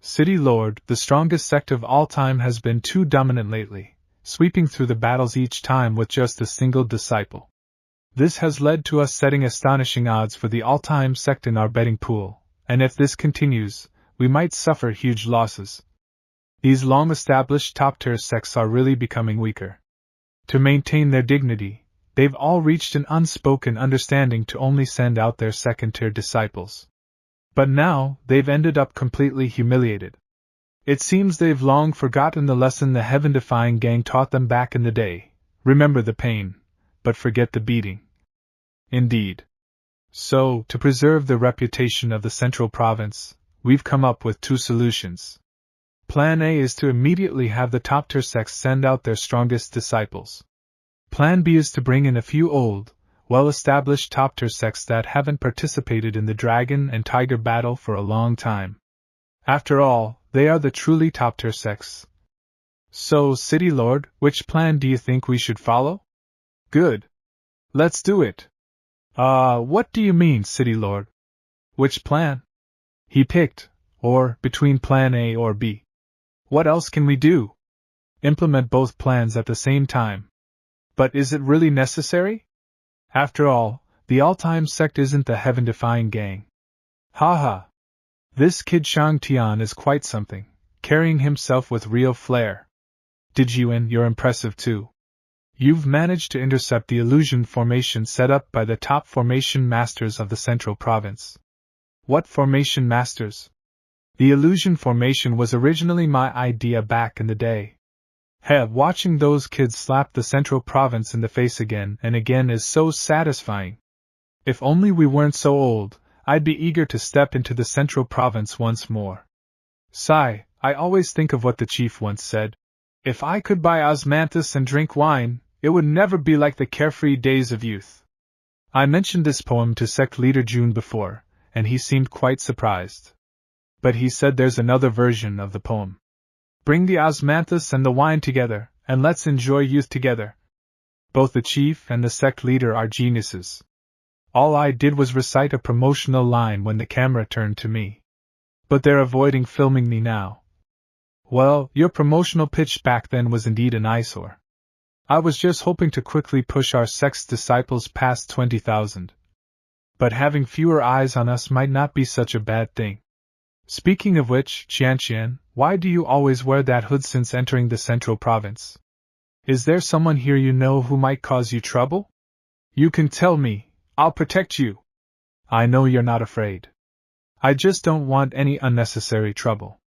City Lord, the strongest sect of all time, has been too dominant lately, sweeping through the battles each time with just a single disciple. This has led to us setting astonishing odds for the All Time Sect in our betting pool, and if this continues, we might suffer huge losses. These long-established top-tier sects are really becoming weaker. To maintain their dignity, they've all reached an unspoken understanding to only send out their second-tier disciples. But now, they've ended up completely humiliated. It seems they've long forgotten the lesson the heaven-defying gang taught them back in the day: remember the pain, but forget the beating. Indeed. So, to preserve the reputation of the Central Province, we've come up with two solutions. Plan A is to immediately have the top-tier sects send out their strongest disciples. Plan B is to bring in a few old, well-established top-tier sects that haven't participated in the dragon and tiger battle for a long time. After all, they are the truly top-tier sects. So, City Lord, which plan do you think we should follow? Good. Let's do it. What do you mean, City Lord? Which plan? He picked, or between plan A or B. What else can we do? Implement both plans at the same time. But is it really necessary? After all, the all-time sect isn't the heaven-defying gang. Haha. This kid Shang Tian is quite something, carrying himself with real flair. Did you? And you're impressive too. You've managed to intercept the illusion formation set up by the top formation masters of the Central Province. What formation masters? The illusion formation was originally my idea back in the day. Watching those kids slap the Central Province in the face again and again is so satisfying. If only we weren't so old, I'd be eager to step into the Central Province once more. Sigh, I always think of what the chief once said. If I could buy osmanthus and drink wine, it would never be like the carefree days of youth. I mentioned this poem to Sect Leader Jun before, and he seemed quite surprised. But he said there's another version of the poem. Bring the osmanthus and the wine together, and let's enjoy youth together. Both the chief and the sect leader are geniuses. All I did was recite a promotional line when the camera turned to me. But they're avoiding filming me now. Well, your promotional pitch back then was indeed an eyesore. I was just hoping to quickly push our sect's disciples past 20,000. But having fewer eyes on us might not be such a bad thing. Speaking of which, Qian, why do you always wear that hood since entering the Central Province? Is there someone here you know who might cause you trouble? You can tell me, I'll protect you. I know you're not afraid. I just don't want any unnecessary trouble.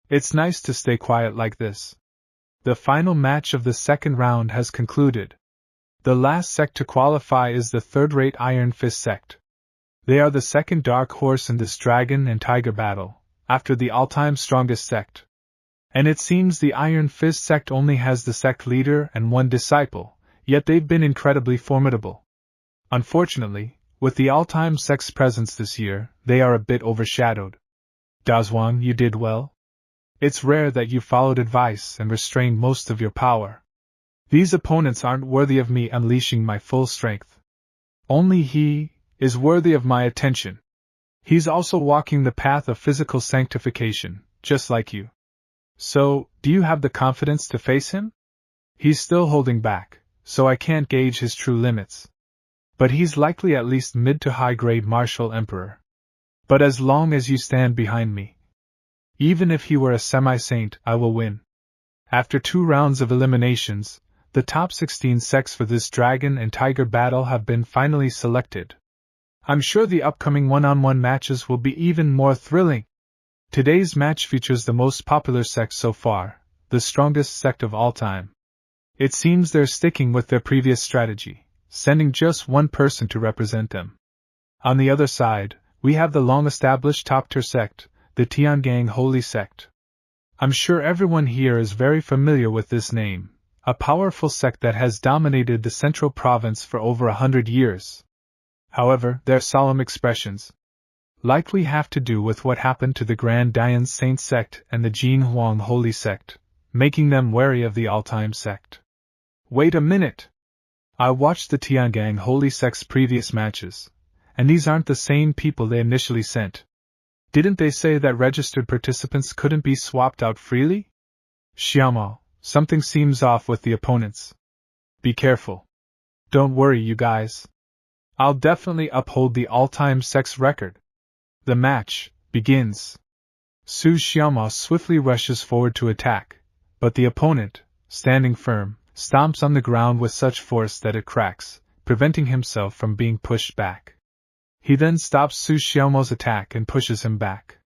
It's nice to stay quiet like this. The final match of the second round has concluded. The last sect to qualify is the third-rate Iron Fist sect. They are the second dark horse in this dragon and tiger battle, after the all-time strongest sect. And it seems the Iron Fist sect only has the sect leader and one disciple, yet they've been incredibly formidable. Unfortunately, with the all-time sect's presence this year, they are a bit overshadowed. Dazhuang, you did well. It's rare that you followed advice and restrained most of your power. These opponents aren't worthy of me unleashing my full strength. Only he is worthy of my attention. He's also walking the path of physical sanctification, just like you. So, do you have the confidence to face him? He's still holding back, so I can't gauge his true limits. But he's likely at least mid to high-grade martial emperor. But as long as you stand behind me, even if he were a semi-saint, I will win. After 2 rounds of eliminations, the top 16 sects for this dragon and tiger battle have been finally selected. I'm sure the upcoming one-on-one matches will be even more thrilling. Today's match features the most popular sect so far, the strongest sect of all time. It seems they're sticking with their previous strategy, sending just one person to represent them. On the other side, we have the long-established top-tier sect, the Tiangang Holy Sect. I'm sure everyone here is very familiar with this name, a powerful sect that has dominated the Central Province for over 100 years. However, their solemn expressions likely have to do with what happened to the Grand Dian Saint Sect and the Jin Huang Holy Sect, making them wary of the All Time Sect. Wait a minute! I watched the Tiangang Holy Sect's previous matches, and these aren't the same people they initially sent. Didn't they say that registered participants couldn't be swapped out freely? Xiaomao, something seems off with the opponents. Be careful. Don't worry, you guys. I'll definitely uphold the all-time sex record. The match begins. Su Xiaomao swiftly rushes forward to attack, but the opponent, standing firm, stomps on the ground with such force that it cracks, preventing himself from being pushed back. He then stops Su Xiaomao's attack and pushes him back.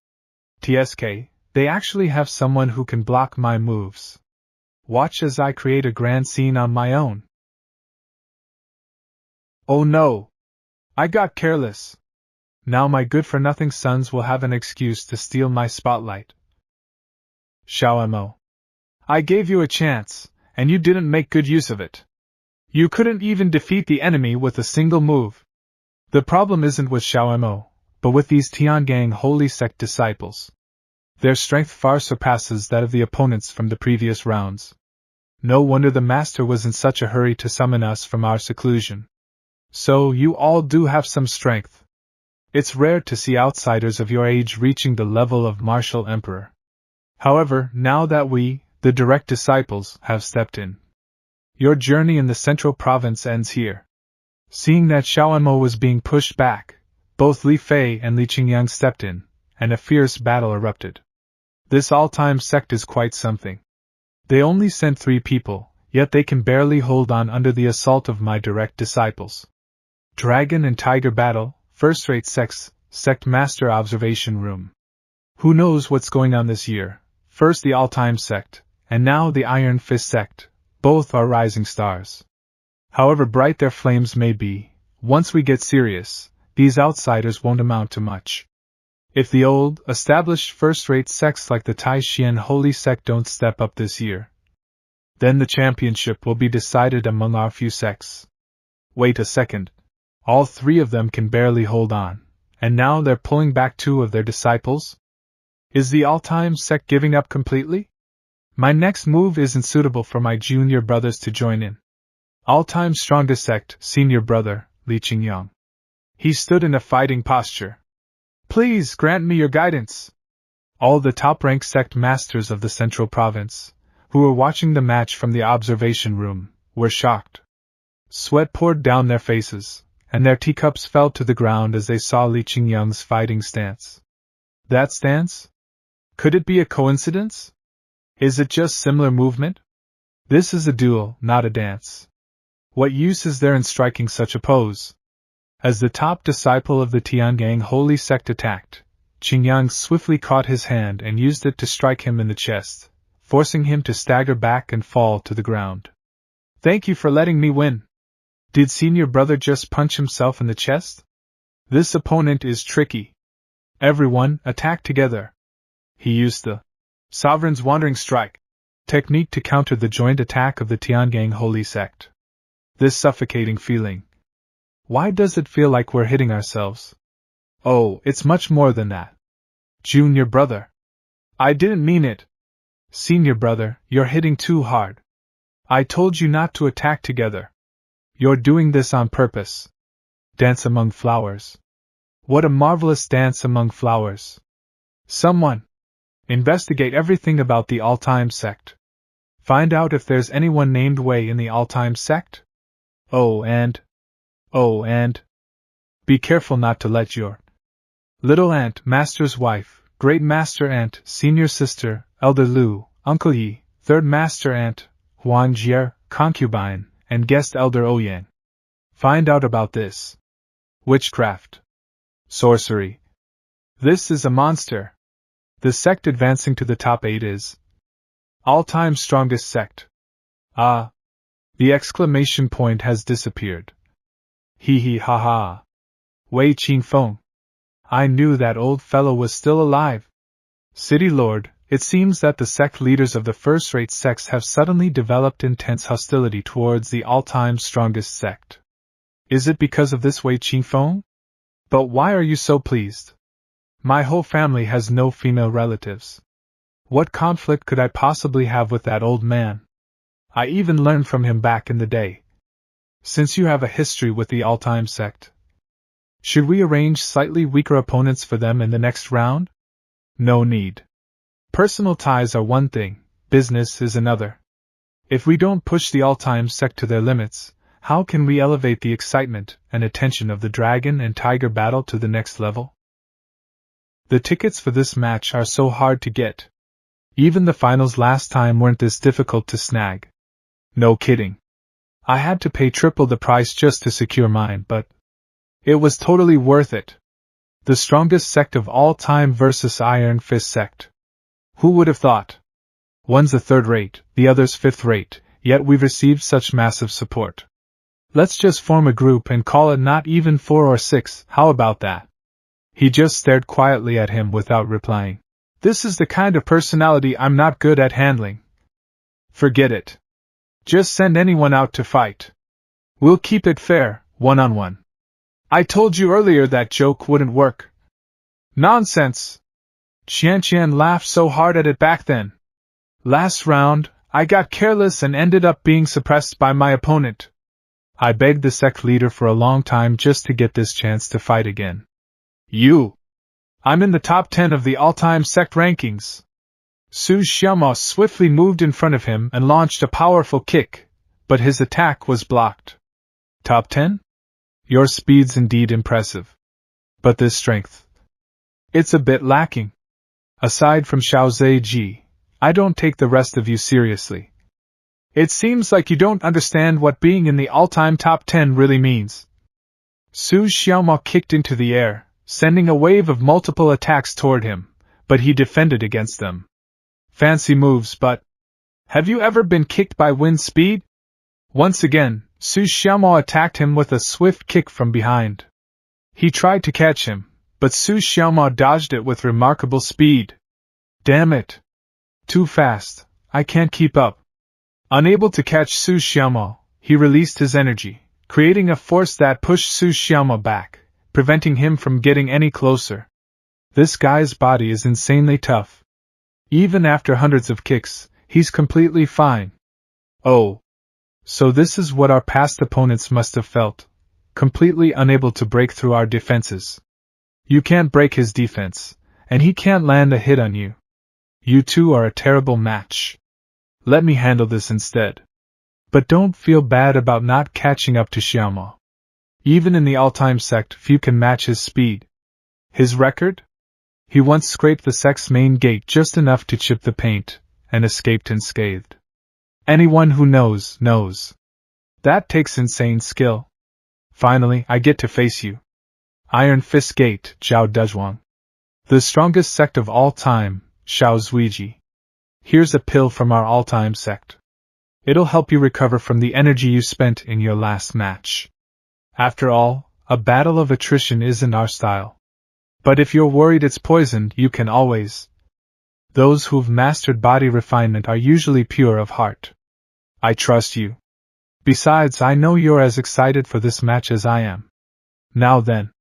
TSK, they actually have someone who can block my moves. Watch as I create a grand scene on my own. Oh no! I got careless. Now my good-for-nothing sons will have an excuse to steal my spotlight. Xiaomo. I gave you a chance, and you didn't make good use of it. You couldn't even defeat the enemy with a single move. The problem isn't with Xiaomo, but with these Tiangang Holy Sect disciples. Their strength far surpasses that of the opponents from the previous rounds. No wonder the master was in such a hurry to summon us from our seclusion. So you all do have some strength. It's rare to see outsiders of your age reaching the level of martial emperor. However, now that we, the direct disciples, have stepped in, your journey in the central province ends here. Seeing that Xiaomo was being pushed back, both Li Fei and Li Qingyang stepped in, and a fierce battle erupted. This all-time sect is quite something. They only sent 3 people, yet they can barely hold on under the assault of my direct disciples. Dragon and Tiger battle, first-rate sects, sect master observation room. Who knows what's going on this year? First the All Time Sect, and now the Iron Fist Sect, both are rising stars. However bright their flames may be, once we get serious, these outsiders won't amount to much. If the old, established first-rate sects like the Taishan Holy Sect don't step up this year, then the championship will be decided among our few sects. Wait a second. All 3 of them can barely hold on, and now they're pulling back 2 of their disciples? Is the all-time sect giving up completely? My next move isn't suitable for my junior brothers to join in. All-time strongest sect, senior brother, Li Qingyang. He stood in a fighting posture. Please grant me your guidance. All the top-ranked sect masters of the central province, who were watching the match from the observation room, were shocked. Sweat poured down their faces, and their teacups fell to the ground as they saw Li Qingyang's fighting stance. That stance? Could it be a coincidence? Is it just similar movement? This is a duel, not a dance. What use is there in striking such a pose? As the top disciple of the Tiangang Holy Sect attacked, Qingyang swiftly caught his hand and used it to strike him in the chest, forcing him to stagger back and fall to the ground. Thank you for letting me win. Did senior brother just punch himself in the chest? This opponent is tricky. Everyone, attack together. He used the Sovereign's Wandering Strike technique to counter the joint attack of the Tiangang Holy Sect. This suffocating feeling. Why does it feel like we're hitting ourselves? Oh, it's much more than that. Junior brother. I didn't mean it. Senior brother, you're hitting too hard. I told you not to attack together. You're doing this on purpose. Dance among flowers. What a marvelous dance among flowers. Someone. Investigate everything about the All Time Sect. Find out if there's anyone named Wei in the All Time Sect. Oh, and be careful not to let your little aunt, master's wife, great master aunt, senior sister, elder Lu, uncle Yi, third master aunt, Huan Jie, concubine, and guest elder Ouyang. Find out about this. Witchcraft. Sorcery. This is a monster. The sect advancing to the top 8 is all-time strongest sect. Ah. The exclamation point has disappeared. Hee hee ha ha. Wei Qingfeng. I knew that old fellow was still alive. City Lord, it seems that the sect leaders of the first-rate sects have suddenly developed intense hostility towards the all-time strongest sect. Is it because of this Wei Qingfeng? But why are you so pleased? My whole family has no female relatives. What conflict could I possibly have with that old man? I even learned from him back in the day. Since you have a history with the all-time sect, should we arrange slightly weaker opponents for them in the next round? No need. Personal ties are one thing, business is another. If we don't push the all-time sect to their limits, how can we elevate the excitement and attention of the dragon and tiger battle to the next level? The tickets for this match are so hard to get. Even the finals last time weren't this difficult to snag. No kidding. I had to pay triple the price just to secure mine, but it was totally worth it. The strongest sect of all time versus Iron Fist sect. Who would have thought? One's a third-rate, the other's fifth-rate, yet we've received such massive support. Let's just form a group and call it not even 4 or 6, how about that? He just stared quietly at him without replying. This is the kind of personality I'm not good at handling. Forget it. Just send anyone out to fight. We'll keep it fair, one-on-one. I told you earlier that joke wouldn't work. Nonsense. Qian laughed so hard at it back then. Last round, I got careless and ended up being suppressed by my opponent. I begged the sect leader for a long time just to get this chance to fight again. I'm in the top 10 of the all-time sect rankings. Su Xiaomao swiftly moved in front of him and launched a powerful kick, but his attack was blocked. Top 10? Your speed's indeed impressive. But this strength? It's a bit lacking. Aside from Xiao Zheji, I don't take the rest of you seriously. It seems like you don't understand what being in the all-time top 10 really means. Su Xiaomao kicked into the air, sending a wave of multiple attacks toward him, but he defended against them. Fancy moves, but have you ever been kicked by wind speed? Once again, Su Xiaomao attacked him with a swift kick from behind. He tried to catch him, but Su Xiaomao dodged it with remarkable speed. Damn it! Too fast, I can't keep up. Unable to catch Su Xiaomao, he released his energy, creating a force that pushed Su Xiaomao back, preventing him from getting any closer. This guy's body is insanely tough. Even after hundreds of kicks, he's completely fine. Oh. So this is what our past opponents must have felt, completely unable to break through our defenses. You can't break his defense, and he can't land a hit on you. You two are a terrible match. Let me handle this instead. But don't feel bad about not catching up to Xiaomao. Even in the all-time sect, few can match his speed. His record? He once scraped the sect's main gate just enough to chip the paint, and escaped unscathed. Anyone who knows, knows. That takes insane skill. Finally, I get to face you. Iron Fist Gate, Zhao Dezhuang. The strongest sect of all time, Xiao Zuiji. Here's a pill from our all-time sect. It'll help you recover from the energy you spent in your last match. After all, a battle of attrition isn't our style. But if you're worried it's poisoned, you can always. Those who've mastered body refinement are usually pure of heart. I trust you. Besides, I know you're as excited for this match as I am. Now then.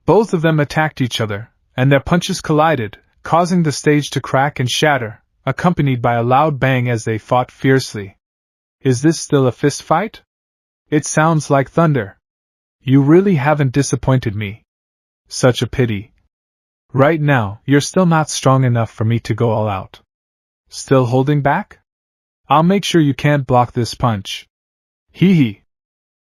Both of them attacked each other, and their punches collided, causing the stage to crack and shatter, accompanied by a loud bang as they fought fiercely. Is this still a fist fight? It sounds like thunder. You really haven't disappointed me. Such a pity. Right now, you're still not strong enough for me to go all out. Still holding back? I'll make sure you can't block this punch. Hee hee.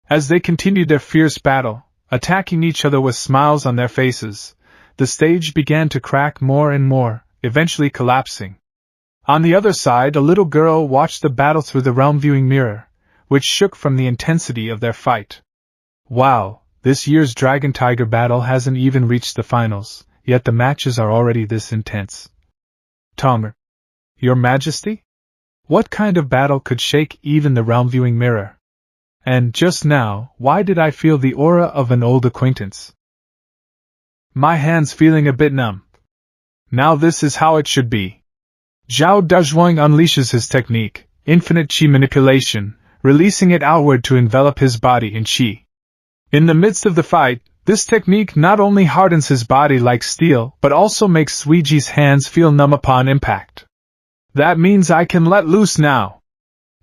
As they continued their fierce battle, attacking each other with smiles on their faces, the stage began to crack more and more, eventually collapsing. On the other side, a little girl watched the battle through the realm viewing mirror, which shook from the intensity of their fight. Wow, this year's Dragon Tiger battle hasn't even reached the finals, yet the matches are already this intense. Tonger. Your Majesty? What kind of battle could shake even the realm viewing mirror? And just now, why did I feel the aura of an old acquaintance? My hand's feeling a bit numb. Now this is how it should be. Zhao Dezhuang unleashes his technique, infinite qi manipulation, releasing it outward to envelop his body in qi. In the midst of the fight, this technique not only hardens his body like steel, but also makes Zuiji's hands feel numb upon impact. That means I can let loose now.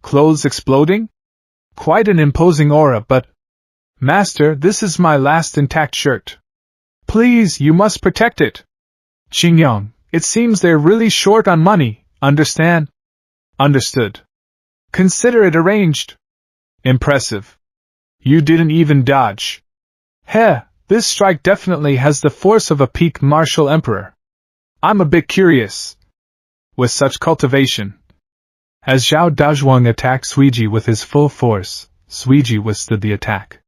Clothes exploding? Quite an imposing aura, but... Master, this is my last intact shirt. Please, you must protect it. Qingyang, it seems they're really short on money, understand? Understood. Consider it arranged. Impressive. You didn't even dodge. Heh, this strike definitely has the force of a peak martial emperor. I'm a bit curious. With such cultivation. As Zhao Dazhuang attacked Suiji with his full force, Suiji withstood the attack.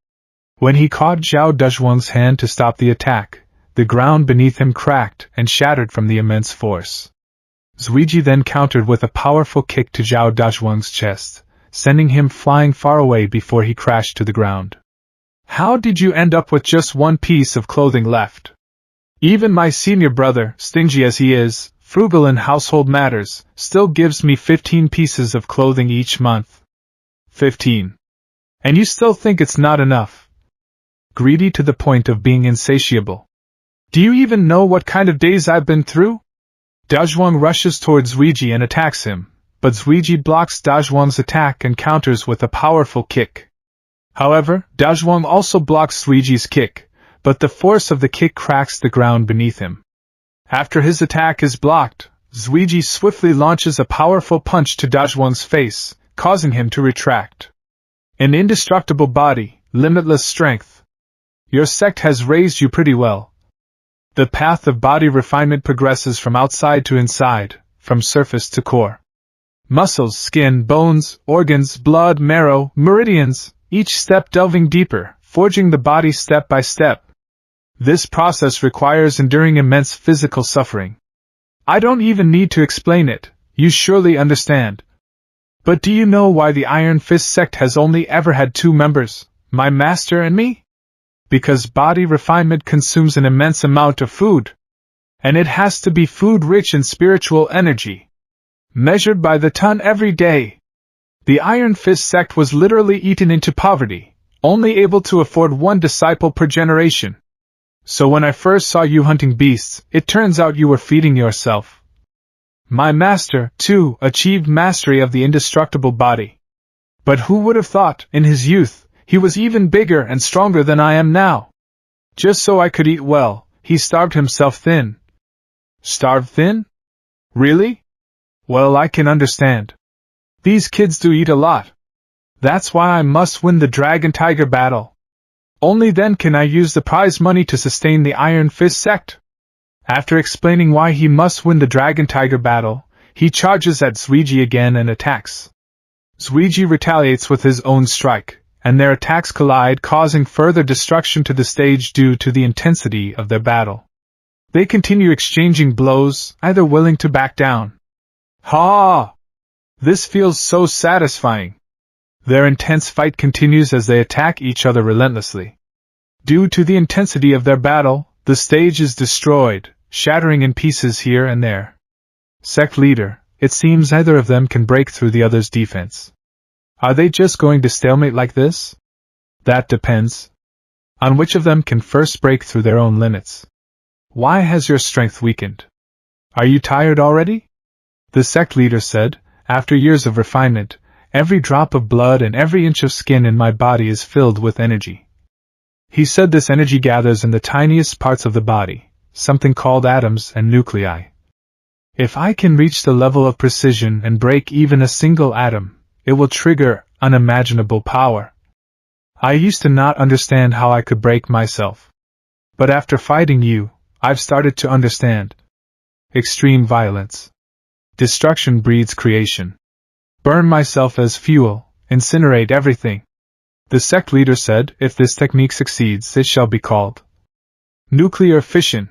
When he caught Zhao Dazhuang's hand to stop the attack, the ground beneath him cracked and shattered from the immense force. Suiji then countered with a powerful kick to Zhao Dazhuang's chest, sending him flying far away before he crashed to the ground. How did you end up with just one piece of clothing left? Even my senior brother, stingy as he is, frugal in household matters, still gives me 15 pieces of clothing each month. 15. And you still think it's not enough? Greedy to the point of being insatiable. Do you even know what kind of days I've been through? Dazhuang rushes towards Suiji and attacks him, but Suiji blocks Dazhuang's attack and counters with a powerful kick. However, Dazhuang also blocks Suiji's kick, but the force of the kick cracks the ground beneath him. After his attack is blocked, Suiji swiftly launches a powerful punch to Dazhuang's face, causing him to retract. An indestructible body, limitless strength. Your sect has raised you pretty well. The path of body refinement progresses from outside to inside, from surface to core. Muscles, skin, bones, organs, blood, marrow, meridians, each step delving deeper, forging the body step by step. This process requires enduring immense physical suffering. I don't even need to explain it, you surely understand. But do you know why the Iron Fist sect has only ever had 2 members, my master and me? Because body refinement consumes an immense amount of food. And it has to be food rich in spiritual energy. Measured by the ton every day. The Iron Fist sect was literally eaten into poverty, only able to afford 1 disciple per generation. So when I first saw you hunting beasts, it turns out you were feeding yourself. My master, too, achieved mastery of the indestructible body. But who would have thought, in his youth, he was even bigger and stronger than I am now. Just so I could eat well, he starved himself thin. Starved thin? Really? Well, I can understand. These kids do eat a lot. That's why I must win the Dragon-Tiger battle. Only then can I use the prize money to sustain the Iron Fist sect. After explaining why he must win the Dragon-Tiger battle, he charges at Suiji again and attacks. Suiji retaliates with his own strike, and their attacks collide, causing further destruction to the stage due to the intensity of their battle. They continue exchanging blows, either willing to back down. Ha! This feels so satisfying. Their intense fight continues as they attack each other relentlessly. Due to the intensity of their battle, the stage is destroyed, shattering in pieces here and there. Sect Leader, it seems neither of them can break through the other's defense. Are they just going to stalemate like this? That depends on which of them can first break through their own limits. Why has your strength weakened? Are you tired already? The sect leader said, after years of refinement, every drop of blood and every inch of skin in my body is filled with energy. He said this energy gathers in the tiniest parts of the body, something called atoms and nuclei. If I can reach the level of precision and break even a single atom, it will trigger unimaginable power. I used to not understand how I could break myself. But after fighting you, I've started to understand. Extreme violence. Destruction breeds creation. Burn myself as fuel, incinerate everything. The sect leader said, if this technique succeeds, it shall be called nuclear fission.